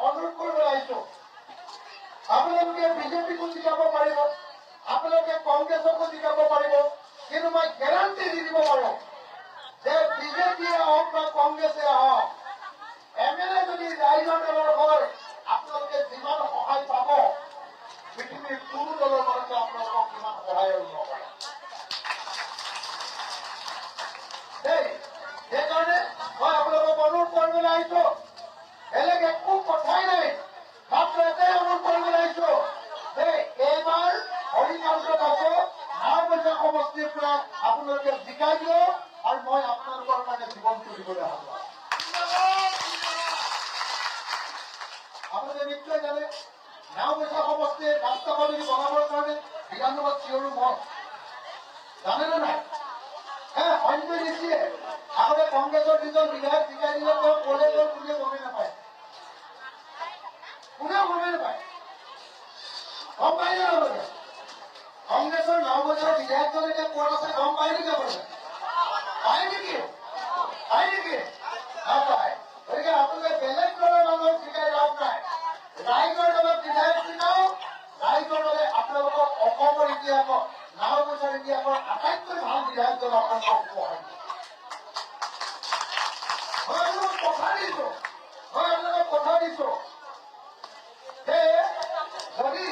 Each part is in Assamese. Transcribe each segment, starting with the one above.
অনুৰোধ কৰিব আহিছো আপোনালোকে বিজেপিকো জিকাব পাৰিব আপোনালোকে কংগ্ৰেছকো জিকাব পাৰিব কিন্তু মই গেৰাণ্টি দি দিব পাৰো যে বিজেপিয়ে হওক বা কংগ্ৰেছে হওক এমএলএ যদি ৰাইজৰ দলৰ হয় আপোনালোকে যিমান সহায় পাব পৃথিৱীৰ কোনো দলৰ মানুহে আপোনালোকক ইমান সহায় নকৰে সেইকাৰণে মই আপোনালোকক অনুৰোধ কৰিবলৈ আহিছো বেলেগ একো কথাই নাই মাত্ৰ এটাই অনুৰোধ কৰিবলৈ আহিছো যে এইবাৰ হৰিকান্ত দাসক নাওবৈচা সমষ্টিৰ পৰা আপোনালোকে জিকাই দিয়ক আৰু মই আপোনালোকৰ কাৰণে জীৱনটো দিবলৈ হাত আপোনালোকে নিশ্চয় জানে নাওবৈচা সমষ্টিৰ ৰাস্তা পদূলি বনাবৰ কাৰণে বিধানসভাত চিঞৰো মন জানেনে নাই অন্যই নিশ্চিয়ে আগতে কংগ্ৰেছৰ যিজন বিধায়ক জিকাই দিলে তেওঁ ক'লে কোনেও গমেই নাপায় কোনেও গমেই নাপায় গম পাই নালাগে কংগ্ৰেছৰ নাওবৈচাৰ বিধায়কজন এতিয়া ক'ত আছে গম পায় নেকি আপোনালোকে পায় নেকি নাপায় গতিকে আপোনালোকে বেলেগ দলৰ মানুহক জিকাই লাভ নাই ৰাইজৰ দলত বিধায়ক জিকাওক ৰাইজৰ দলে আপোনালোকক অসমৰ ইতিহাসত নাওবৈচাৰ ইতিহাসৰ আটাইতকৈ ভাল বিধায়কজন আপোনালোকক উপহাৰ দিয়ে মই আপোনালোকক কথা দিছো যে যদি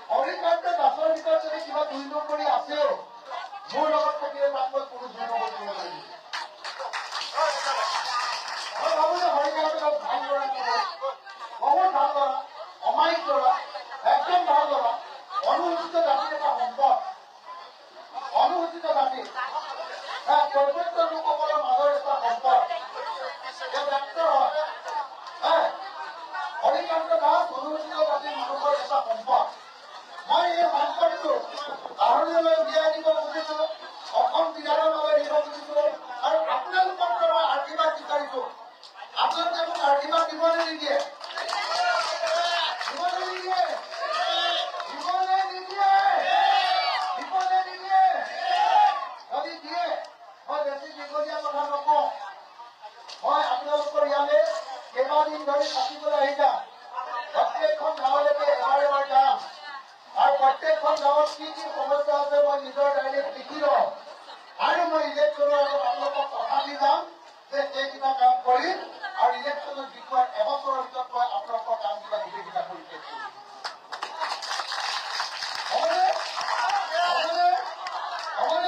হৰিকান্ত দাসৰ ভিতৰত যদি কিবা ২ নম্বৰী আছেও মোৰ লগত থাকিলে তাত মই কোনো ২ নম্বৰ কৰিব পাৰিম মই ভাবো যে হৰিকান্ত দাস ভাল ল'ৰা বহুত ভাল ল'ৰা অমায়িক ল'ৰা একদম ভাল ল'ৰা অনুসূচিত জাতিৰ এটা সম্পদ অনুসূচিত জাতি প্ৰত্যেক লোকসকলৰ মাজৰ এটা সম্পদ ডাক্তৰ হয় হৰিকান্ত দাস অনুসূচিত জাতিৰ মানুহৰ এটা সম্পদ মই এই সম্পদটো আহৰণলৈ উলিয়াই দিব খুজিছো অসম বিধানৰ বাবে দিব খুজিছো আৰু আপোনালোকৰ পৰা মই আশীৰ্বাদ বিচাৰিছো আপোনালোকে মোক আশীৰ্বাদ দিবনে নিদিয়ে যদি দিয়ে মই বেছি দীঘলীয়া কথা নকওঁ মই আপোনালোকৰ ইয়ালৈ কেইবাদিন ধৰি থাকিবলৈ আহি যাম প্ৰত্যেকখন গাঁৱলৈকে এবাৰ যাম আৰু প্ৰত্যেকখন গাঁৱত কি কি সমস্যা আছে মই নিজৰ ডায়েৰীত লিখি লওঁ আৰু মই ইলেকশ্যনৰ